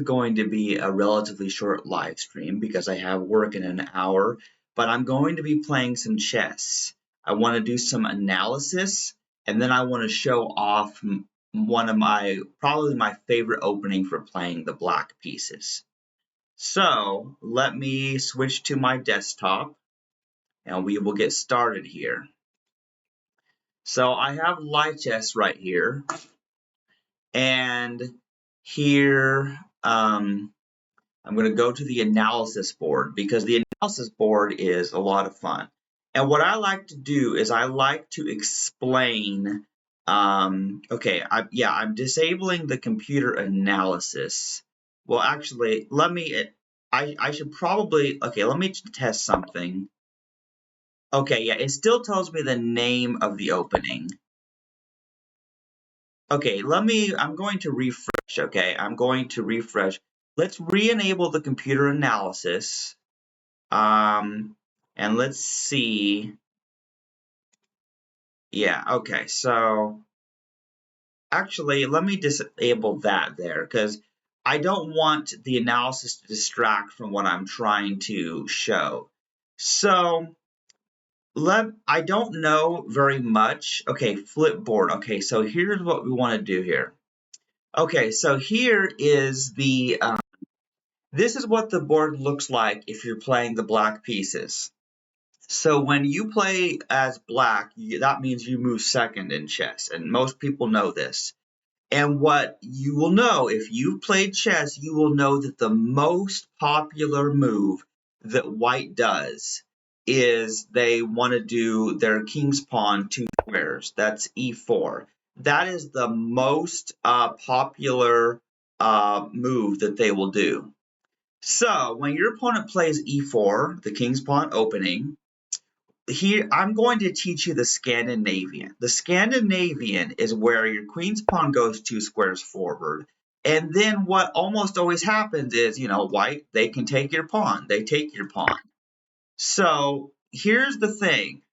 going to be a relatively short live stream because I have work in an hour, but I'm going to be playing some chess. I want to do some analysis, and then I want to show off one of probably my favorite opening for playing the black pieces. So let me switch to my desktop, and we will get started here. So I have Lichess right here, and here I'm going to go to the analysis board because the analysis board is a lot of fun. And what I like to do is I like to explain. Okay, I'm disabling the computer analysis. Well, actually, I should probably, okay, let me test something. Okay, yeah, it still tells me the name of the opening. Okay, I'm going to refresh, okay? I'm going to refresh. Let's re-enable the computer analysis. And let's see. Yeah, okay, so actually, let me disable that there because I don't want the analysis to distract from what I'm trying to show. So I don't know very much. Okay, flipboard. Okay, so here's what we want to do here. Okay, so here is this is what the board looks like if you're playing the black pieces. So when you play as black, that means you move second in chess, and most people know this. And what you will know, if you've played chess, you will know that the most popular move that white does is they want to do their king's pawn 2 squares. That's e4. That is the most popular move that they will do. So when your opponent plays e4, the king's pawn opening, here I'm going to teach you the Scandinavian. The Scandinavian is where your queen's pawn goes 2 squares forward. And then what almost always happens is, white, they can take your pawn. They take your pawn. So here's the thing.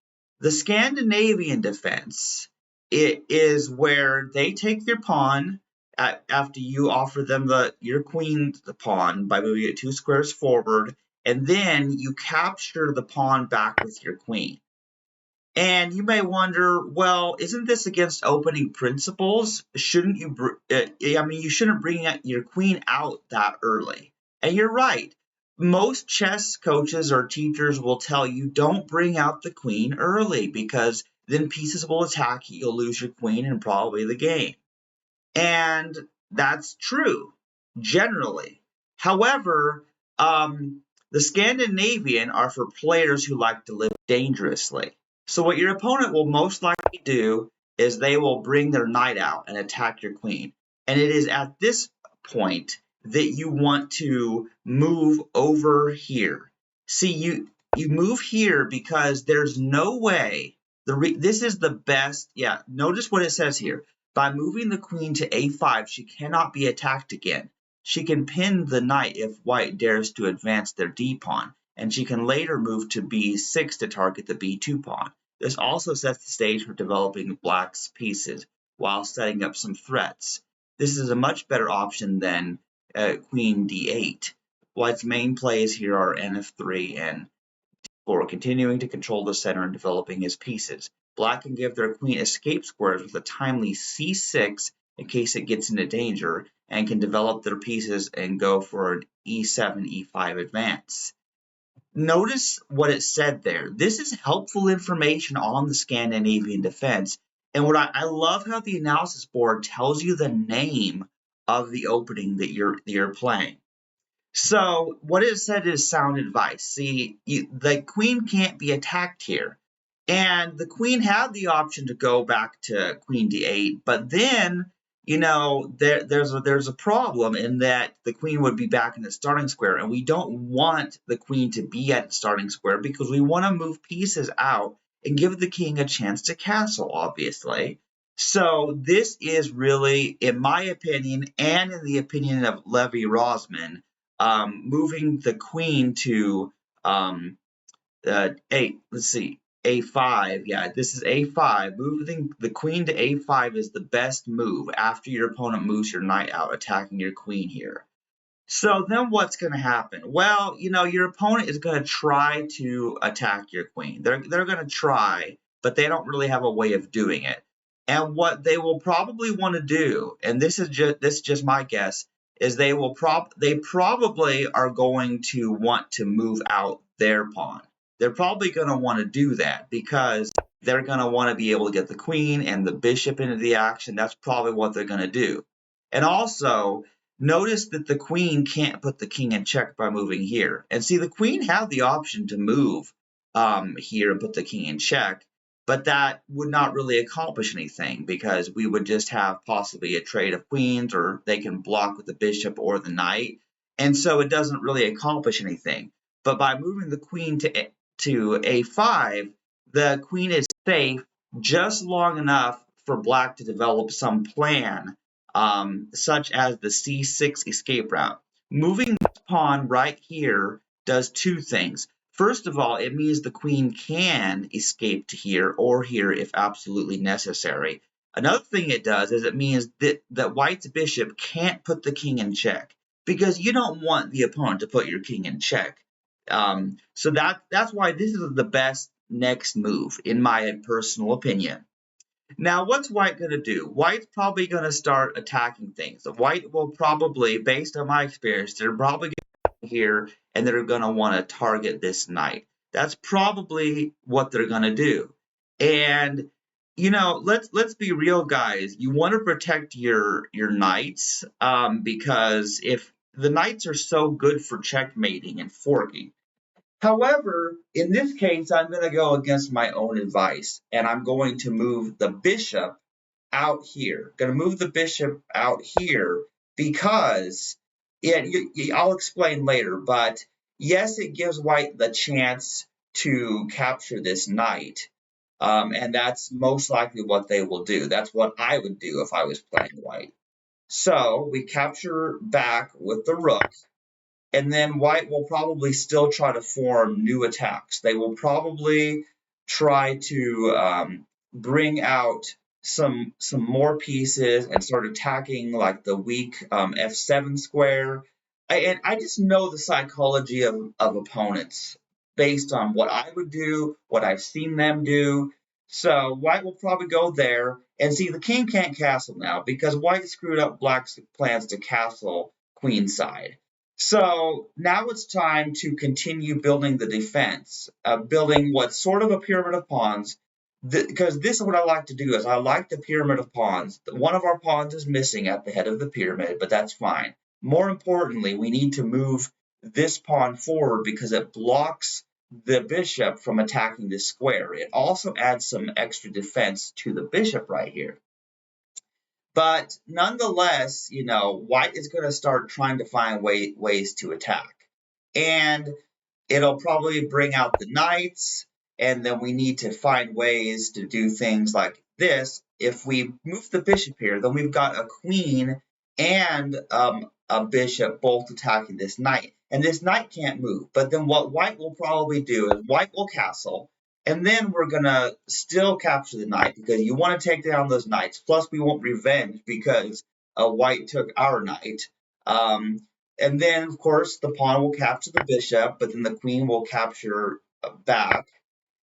The Scandinavian defense, it is where they take your pawn after you offer them your queen the pawn by moving it 2 squares forward, and then you capture the pawn back with your queen. And you may wonder, well, isn't this against opening principles? Shouldn't you? You shouldn't bring your queen out that early. And you're right. Most chess coaches or teachers will tell you don't bring out the queen early because then pieces will attack you. You'll lose your queen and probably the game. And that's true, generally. However, the Scandinavian are for players who like to live dangerously. So what your opponent will most likely do is they will bring their knight out and attack your queen. And it is at this point that you want to move over here. See, you move here because there's no way. This is the best. Yeah, notice what it says here. By moving the queen to a5, she cannot be attacked again. She can pin the knight if white dares to advance their d-pawn, and she can later move to b6 to target the b2 pawn. This also sets the stage for developing black's pieces while setting up some threats. This is a much better option than queen d8. White's main plays here are nf3 and d4, continuing to control the center and developing his pieces. Black can give their queen escape squares with a timely c6 in case it gets into danger, and can develop their pieces and go for an e7, e5 advance. Notice what it said there. This is helpful information on the Scandinavian defense. And what I love how the analysis board tells you the name of the opening that you're playing. So what it said is sound advice. See, the queen can't be attacked here. And the queen had the option to go back to queen d8, but then there's a problem in that the queen would be back in the starting square, and we don't want the queen to be at the starting square because we want to move pieces out and give the king a chance to castle, obviously. So this is really, in my opinion, and in the opinion of Levi Rosman, moving the queen to a5. Yeah, this is a5. Moving the queen to a5 is the best move after your opponent moves your knight out, attacking your queen here. So then what's going to happen? Well, your opponent is going to try to attack your queen. They're going to try, but they don't really have a way of doing it. And what they will probably want to do, and this is just my guess, is they probably are going to want to move out their pawn. They're probably going to want to do that because they're going to want to be able to get the queen and the bishop into the action. That's probably what they're going to do. And also, notice that the queen can't put the king in check by moving here. And see, the queen had the option to move here and put the king in check, but that would not really accomplish anything because we would just have possibly a trade of queens, or they can block with the bishop or the knight. And so it doesn't really accomplish anything. But by moving the queen to a5, the queen is safe just long enough for black to develop some plan, such as the c6 escape route. Moving this pawn right here does two things. First of all, it means the queen can escape to here or here if absolutely necessary. Another thing it does is it means that white's bishop can't put the king in check, because you don't want the opponent to put your king in check. So that's why this is the best next move, in my personal opinion. Now, what's white going to do? White's probably going to start attacking things. White will probably, based on my experience, they're probably going to here and they're going to want to target this knight. That's probably what they're going to do. And let's be real, guys. You want to protect your knights, because if the knights are so good for checkmating and forking. However, in this case, I'm going to go against my own advice, and I'm going to move the bishop out here. Going to move the bishop out here because I'll explain later, but yes, it gives white the chance to capture this knight, and that's most likely what they will do. That's what I would do if I was playing white. So we capture back with the rook. And then white will probably still try to form new attacks. They will probably try to bring out some more pieces and start attacking like the weak f7 square. And I just know the psychology of opponents based on what I would do, what I've seen them do. So white will probably go there. And see, the king can't castle now because white screwed up black's plans to castle queenside. So now it's time to continue building the defense, building what's sort of a pyramid of pawns, because this is what I like to do is I like the pyramid of pawns. One of our pawns is missing at the head of the pyramid, but that's fine. More importantly, we need to move this pawn forward because it blocks the bishop from attacking this square. It also adds some extra defense to the bishop right here. But nonetheless, white is going to start trying to find ways to attack. And it'll probably bring out the knights, and then we need to find ways to do things like this. If we move the bishop here, then we've got a queen and a bishop both attacking this knight. And this knight can't move. But then what white will probably do is white will castle, and then we're going to still capture the knight because you want to take down those knights. Plus, we want revenge because white took our knight. And then, of course, the pawn will capture the bishop, but then the queen will capture back.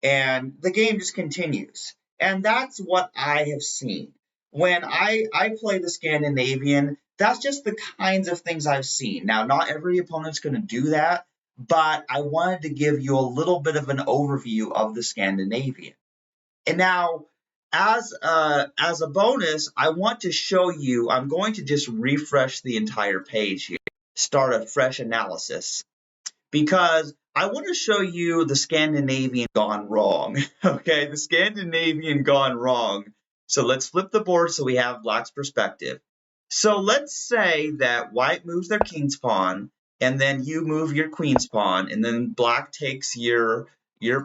And the game just continues. And that's what I have seen. When I play the Scandinavian, that's just the kinds of things I've seen. Now, not every opponent's going to do that, but I wanted to give you a little bit of an overview of the Scandinavian. And now, as a bonus, I want to show you, I'm going to just refresh the entire page here, start a fresh analysis, because I want to show you the Scandinavian gone wrong. Okay, the Scandinavian gone wrong. So let's flip the board so we have black's perspective. So let's say that white moves their king's pawn, and then you move your queen's pawn, and then black takes your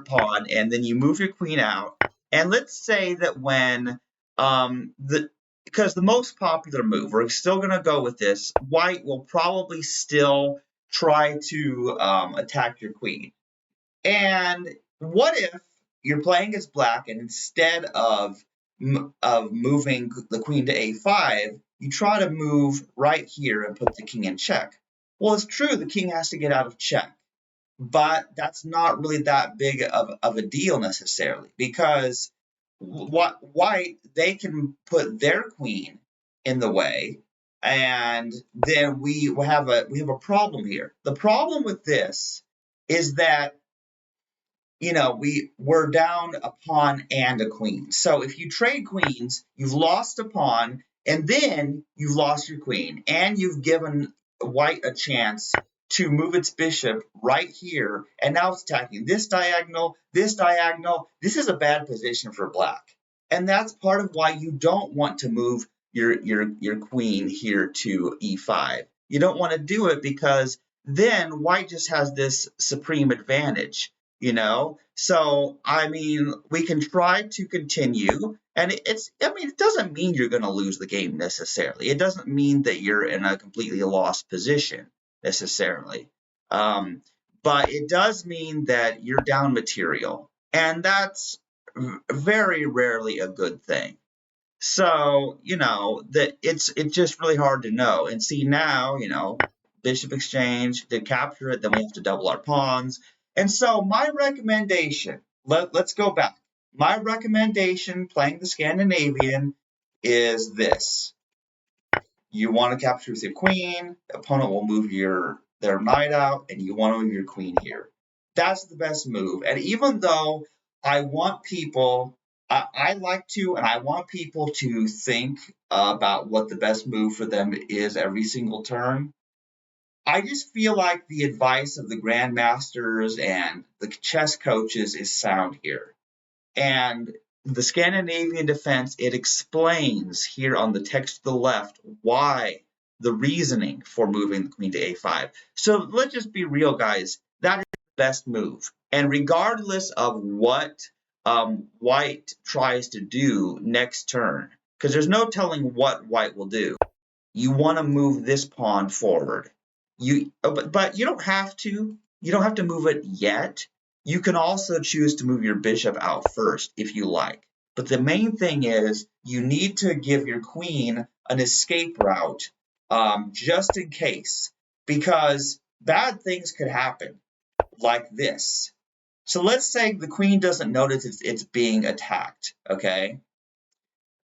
pawn, and then you move your queen out. And let's say that when because the most popular move, we're still going to go with this, white will probably still try to attack your queen. And what if you're playing as black, and instead of moving the queen to a5, you try to move right here and put the king in check? Well, it's true, the king has to get out of check, but that's not really that big of a deal necessarily, because white, they can put their queen in the way, and then we have a problem here. The problem with this is that, you know, we're down a pawn and a queen. So if you trade queens, you've lost a pawn, and then you've lost your queen, and you've given white a chance to move its bishop right here, and now it's attacking this diagonal, this diagonal. This is a bad position for black. And that's part of why you don't want to move your queen here to e5. You don't want to do it because then white just has this supreme advantage, you know. So I mean, we can try to continue, and it doesn't mean you're going to lose the game necessarily. It doesn't mean that you're in a completely lost position necessarily, but it does mean that you're down material, and that's very rarely a good thing. So, you know, that it's just really hard to know. And see now, you know, bishop exchange, to capture it, then we have to double our pawns. And so my recommendation, let's go back. My recommendation playing the Scandinavian is this. You want to capture with your queen, the opponent will move their knight out, and you want to move your queen here. That's the best move. And even though I want people, I like to, and I want people to think about what the best move for them is every single turn, I just feel like the advice of the grandmasters and the chess coaches is sound here. And the Scandinavian Defense, it explains here on the text to the left why, the reasoning for moving the queen to a5. So let's just be real, guys. That is the best move. And regardless of what white tries to do next turn, because there's no telling what white will do, you want to move this pawn forward. But you don't have to. You don't have to move it yet. You can also choose to move your bishop out first if you like. But the main thing is you need to give your queen an escape route, just in case, because bad things could happen like this. So let's say the queen doesn't notice it's being attacked, okay?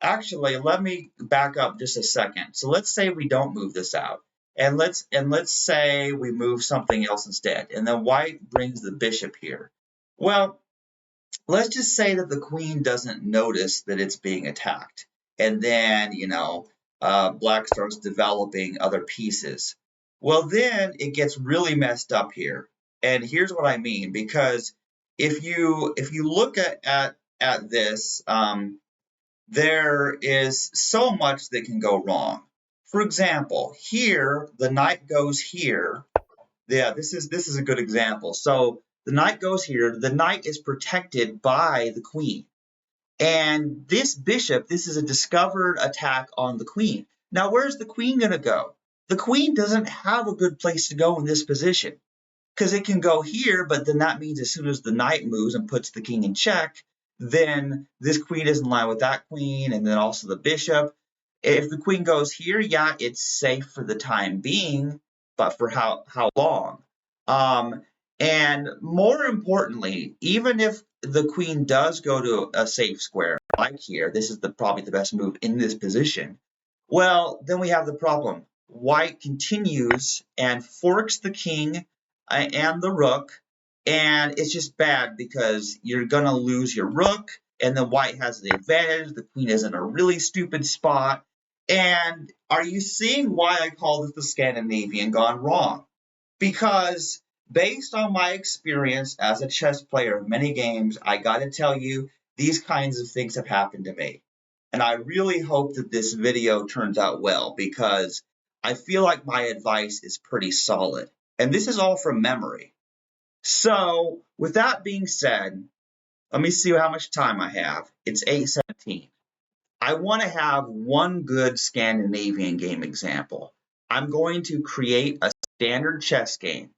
Actually, let me back up just a second. So let's say we don't move this out. And let's say we move something else instead. And then white brings the bishop here. Well, let's just say that the queen doesn't notice that it's being attacked. And then, you know, black starts developing other pieces. Well, then it gets really messed up here. And here's what I mean, because if you look at this, there is so much that can go wrong. For example, here the knight goes here. Yeah, this is a good example. So the knight goes here. The knight is protected by the queen. And this bishop, this is a discovered attack on the queen. Now, where's the queen going to go? The queen doesn't have a good place to go in this position, because it can go here, but then that means as soon as the knight moves and puts the king in check, then this queen is in line with that queen, and then also the bishop. If the queen goes here, yeah, it's safe for the time being, but for how long? And more importantly, even if the queen does go to a safe square, like here, this is probably the best move in this position, well, then we have the problem. White continues and forks the king and the rook, and it's just bad because you're going to lose your rook, and then white has the advantage. The queen is in a really stupid spot. And are you seeing why I call this the Scandinavian gone wrong? Because based on my experience as a chess player of many games, I got to tell you, these kinds of things have happened to me. And I really hope that this video turns out well, because I feel like my advice is pretty solid. And this is all from memory. So with that being said, let me see how much time I have. It's 8:17. I want to have one good Scandinavian game example. I'm going to create a standard chess game.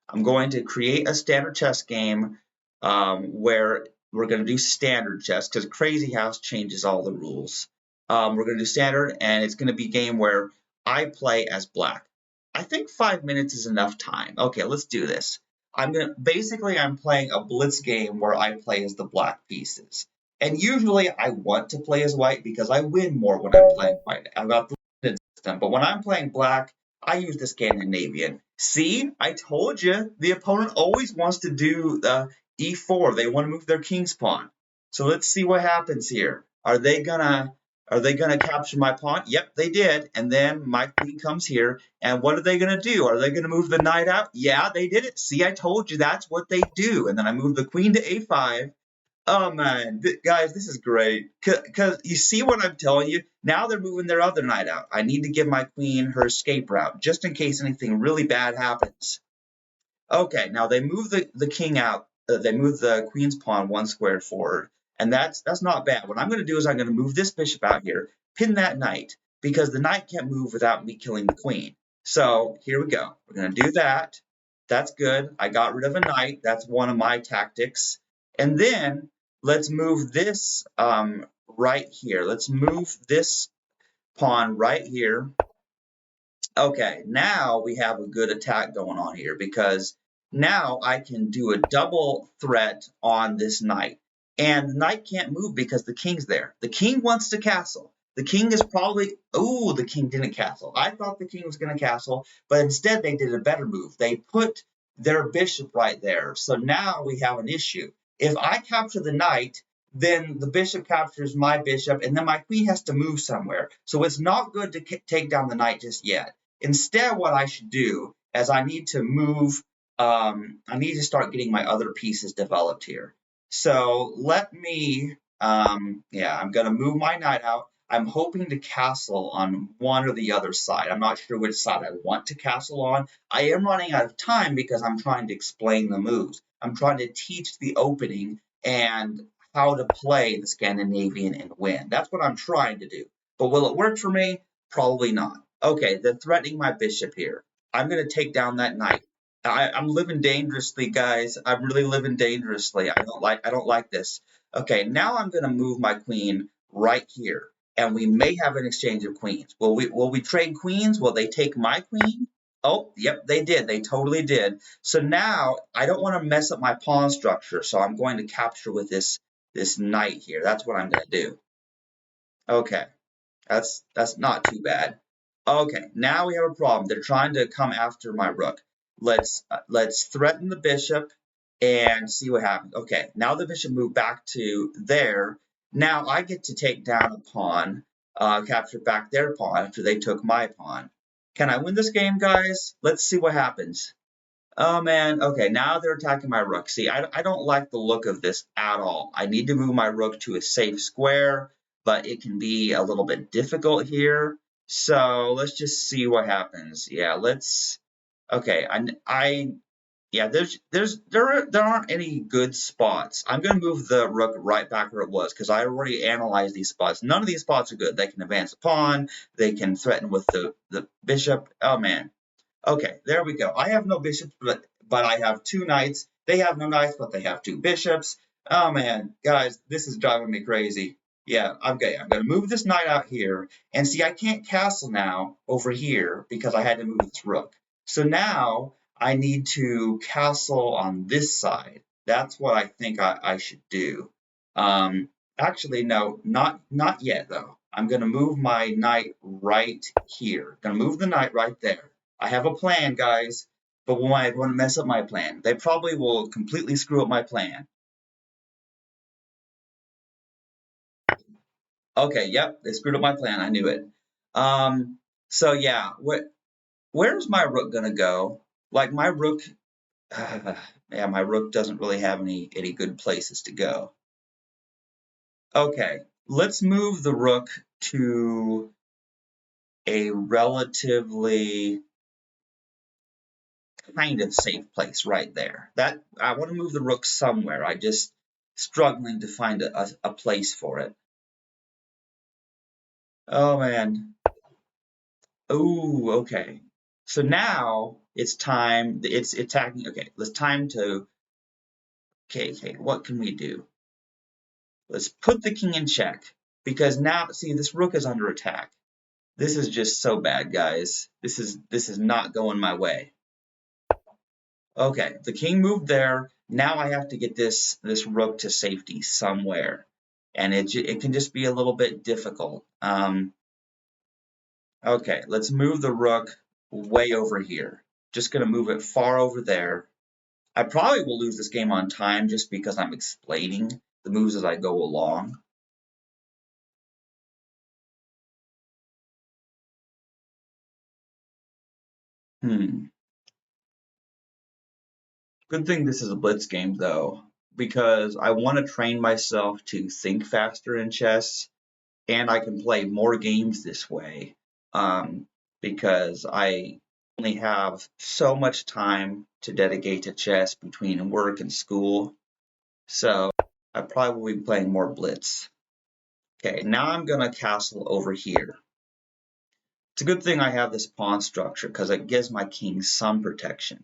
I'm going to create a standard chess game where we're going to do standard chess, because Crazy House changes all the rules. We're going to do standard, and it's going to be a game where I play as black. I I think 5 minutes is enough time. Okay, let's do this. Basically I'm playing a blitz game where I play as the black pieces. And usually I want to play as white because I win more when I'm playing white. I've got the limited system, but when I'm playing black, I use the Scandinavian. See, I told you, the opponent always wants to do e4. They want to move their king's pawn. So let's see what happens here. Are they gonna capture my pawn? Yep, they did. And then my queen comes here. And what are they gonna do? Are they gonna move the knight out? Yeah, they did it. See, I told you that's what they do. And then I move the queen to a5. Oh man, guys, this is great. Cause you see what I'm telling you? Now they're moving their other knight out. I need to give my queen her escape route, just in case anything really bad happens. Okay, now they move the king out. They move the queen's pawn 1 square forward, and that's not bad. What I'm going to do is I'm going to move this bishop out here, pin that knight, because the knight can't move without me killing the queen. So here we go. We're going to do that. That's good. I got rid of a knight. That's one of my tactics. And then let's move this right here. Let's move this pawn right here. Okay, now we have a good attack going on here because now I can do a double threat on this knight. And the knight can't move because the king's there. The king wants to castle. The king is probably, oh, the king didn't castle. I thought the king was going to castle, but instead they did a better move. They put their bishop right there. So now we have an issue. If I capture the knight, then the bishop captures my bishop, and then my queen has to move somewhere. So it's not good to take down the knight just yet. Instead, what I should do is I need to move, I need to start getting my other pieces developed here. So let me, yeah, I'm going to move my knight out. I'm hoping to castle on one or the other side. I'm not sure which side I want to castle on. I am running out of time because I'm trying to explain the moves. I'm trying to teach the opening and how to play the Scandinavian and win. That's what I'm trying to do. But will it work for me? Probably not. Okay, they're threatening my bishop here. I'm going to take down that knight. I'm living dangerously, guys. I'm really living dangerously. I don't like this. Okay, now I'm going to move my queen right here, and we may have an exchange of queens. Will we trade queens? Will they take my queen? Oh, yep, they did. They totally did. So now I don't want to mess up my pawn structure, so I'm going to capture with this knight here. That's what I'm going to do. Okay. That's not too bad. Okay, now we have a problem. They're trying to come after my rook. Let's threaten the bishop and see what happens. Okay, now the bishop moved back to there. Now I get to take down a pawn, capture back their pawn after they took my pawn. Can I win this game, guys? Let's see what happens. Oh man, okay, now they're attacking my rook. See, I don't like the look of this at all. I need to move my rook to a safe square, but it can be a little bit difficult here. So let's just see what happens. Yeah, okay, yeah, there aren't any good spots. I'm gonna move the rook right back where it was because I already analyzed these spots. None of these spots are good. They can advance a pawn, they can threaten with the bishop. Oh man. Okay, there we go. I have no bishops, but I have two knights. They have no knights, but they have two bishops. Oh man, guys, this is driving me crazy. Yeah, okay, I'm gonna move this knight out here, and see, I can't castle now over here because I had to move this rook. So now I need to castle on this side. That's what I think I should do. Actually, no, not yet though. I'm gonna move my knight right here. Gonna move the knight right there. I have a plan, guys, but why I want to mess up my plan? They probably will completely screw up my plan. Okay, yep, they screwed up my plan. I knew it. So yeah, where's my rook gonna go? Like my rook, yeah, my rook doesn't really have any good places to go. Okay, let's move the rook to a relatively kind of safe place right there. That I want to move the rook somewhere. I just struggling to find a place for it. Oh man. Oh, okay. So now it's time. It's attacking. Okay, let's time to. Okay. What can we do? Let's put the king in check because now see this rook is under attack. This is just so bad, guys. This is not going my way. Okay, the king moved there. Now I have to get this rook to safety somewhere, and it can just be a little bit difficult. Okay, let's move the rook way over here. Just gonna move it far over there. I probably will lose this game on time just because I'm explaining the moves as I go along. Hmm. Good thing this is a blitz game though, because I want to train myself to think faster in chess, and I can play more games this way. Um, because I only have so much time to dedicate to chess between work and school. So I probably will be playing more blitz. Okay, now I'm gonna castle over here. It's a good thing I have this pawn structure because it gives my king some protection.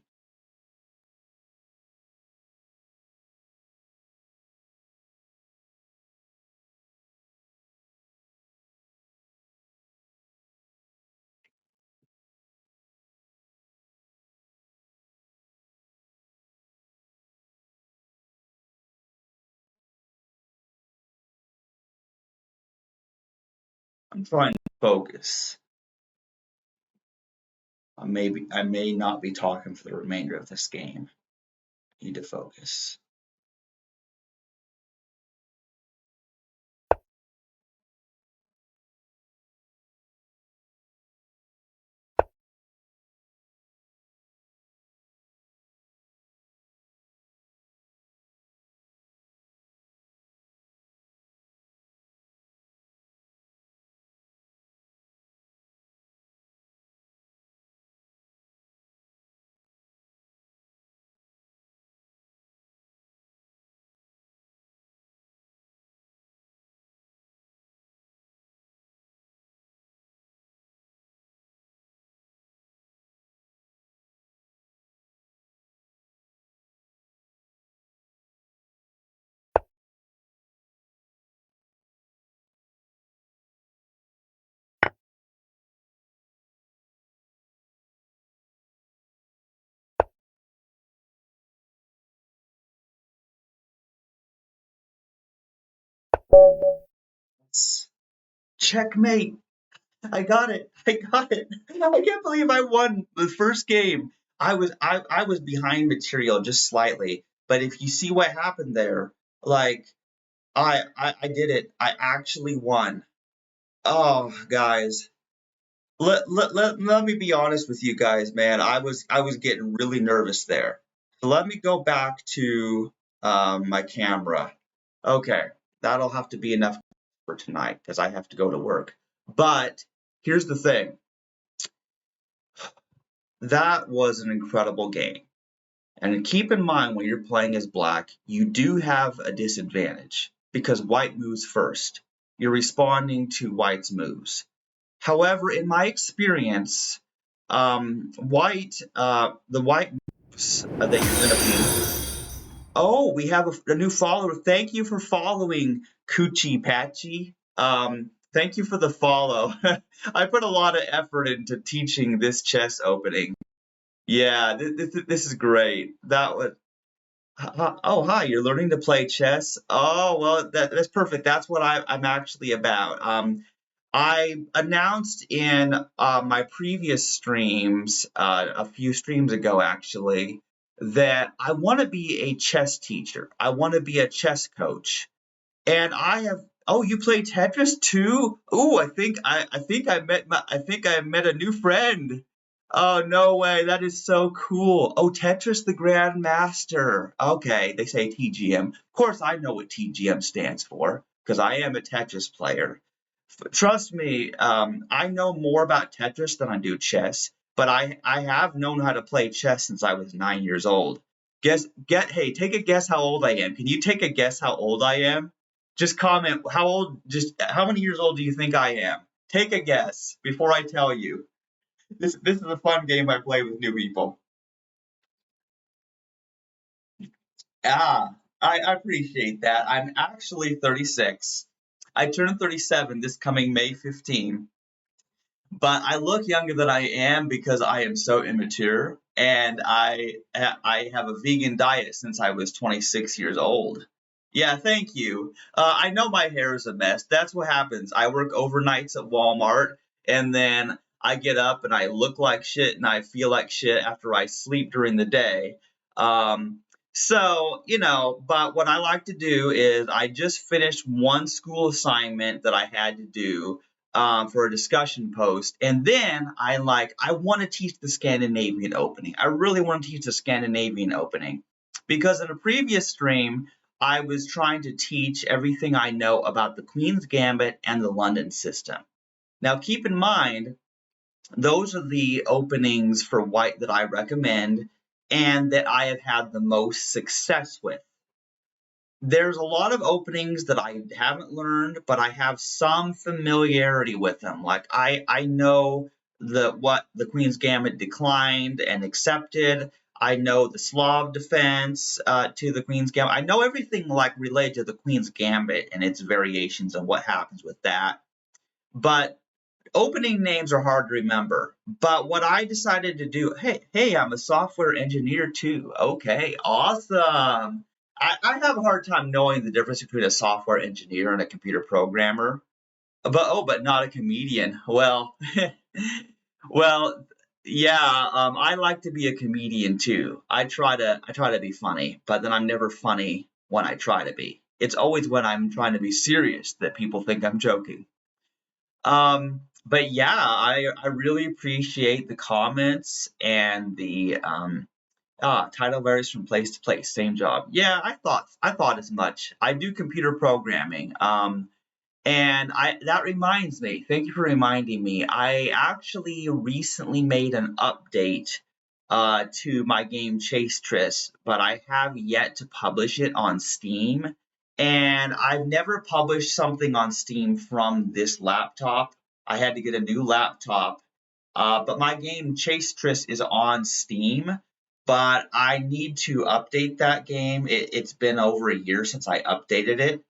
I'm trying to focus. I may not be talking for the remainder of this game. Need to focus. Checkmate. I got it. I got it. I can't believe I won the first game. I was behind material just slightly, but if you see what happened there, like I did it. I actually won. Oh, guys. Let me be honest with you guys, man. I was getting really nervous there. So let me go back to my camera. Okay, that'll have to be enough for tonight because I have to go to work. But here's the thing. That was an incredible game. And keep in mind when you're playing as black, you do have a disadvantage because white moves first. You're responding to white's moves. However, in my experience, the white moves that you're going to be. Oh, we have a new follower. Thank you for following Coochie Patchy. Thank you for the follow. I put a lot of effort into teaching this chess opening. Yeah, this is great. That was. Oh, hi, you're learning to play chess. Oh, well, that's perfect. That's what I'm actually about. I announced in my previous streams, a few streams ago actually, that I want to be a chess teacher. I want to be a chess coach. And I have. Oh, you play Tetris too? Oh, I think I met a new friend. Oh, no way. That is so cool. Oh, Tetris the Grandmaster. Okay, they say TGM. Of course, I know what TGM stands for because I am a Tetris player. Trust me, I know more about Tetris than I do chess, but I have known how to play chess since I was 9 years old. Hey, take a guess how old I am. Can you take a guess how old I am? Just comment how many years old do you think I am? Take a guess before I tell you. This is a fun game I play with new people. Ah, I appreciate that. I'm actually 36. I turn 37 this coming May 15. But I look younger than I am because I am so immature, and I have a vegan diet since I was 26 years old. Yeah, thank you. I know my hair is a mess. That's what happens. I work overnights at Walmart, and then I get up and I look like shit and I feel like shit after I sleep during the day. Um, but what I like to do is I just finished one school assignment that I had to do for a discussion post. And then I want to teach the Scandinavian opening. I really want to teach the Scandinavian opening because in a previous stream, I was trying to teach everything I know about the Queen's Gambit and the London system. Now, keep in mind, those are the openings for white that I recommend and that I have had the most success with. There's a lot of openings that I haven't learned, but I have some familiarity with them. Like I know what the Queen's Gambit declined and accepted. I know the Slav defense to the Queen's Gambit. I know everything like related to the Queen's Gambit and its variations and what happens with that. But opening names are hard to remember. But what I decided to do, hey, I'm a software engineer too. Okay, awesome. I have a hard time knowing the difference between a software engineer and a computer programmer. But not a comedian. Well, well, yeah. I like to be a comedian too. I try to be funny, but then I'm never funny when I try to be. It's always when I'm trying to be serious that people think I'm joking. But yeah, I really appreciate the comments and the title varies from place to place, same job. Yeah, I thought as much. I do computer programming. And I that reminds me, thank you for reminding me. I actually recently made an update to my game Chastity, but I have yet to publish it on Steam. And I've never published something on Steam from this laptop. I had to get a new laptop. But my game Chastity is on Steam, but I need to update that game. It's been over a year since I updated it.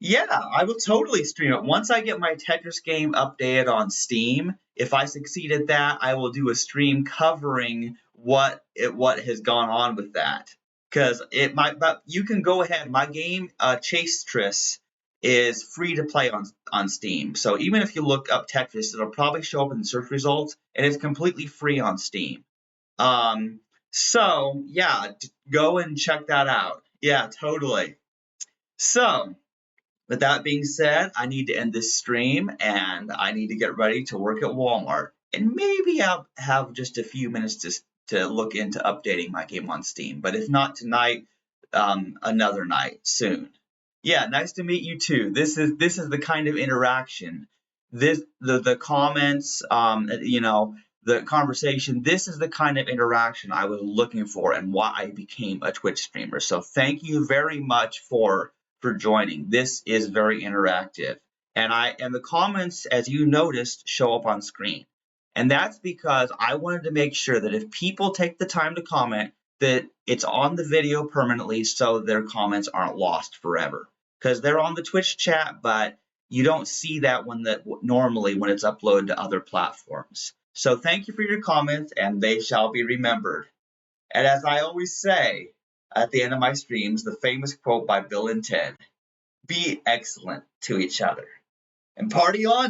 Yeah, I will totally stream it. Once I get my Tetris game updated on Steam, if I succeed at that, I will do a stream covering what has gone on with that. Because it might, but you can go ahead. My game, Chastris, is free to play on Steam. So even if you look up Tetris, it'll probably show up in the search results, and it's completely free on Steam. So yeah, go and check that out. Yeah, totally. So. With that being said, I need to end this stream and I need to get ready to work at Walmart. And maybe I'll have just a few minutes to look into updating my game on Steam. But if not tonight, another night soon. Yeah, nice to meet you too. This is the kind of interaction. The comments, the conversation. This is the kind of interaction I was looking for and why I became a Twitch streamer. So thank you very much for joining. This is very interactive. And the comments, as you noticed, show up on screen. And that's because I wanted to make sure that if people take the time to comment, that it's on the video permanently so their comments aren't lost forever. Because they're on the Twitch chat, but you don't see that normally when it's uploaded to other platforms. So thank you for your comments, and they shall be remembered. And as I always say at the end of my streams, the famous quote by Bill and Ted: be excellent to each other and party on.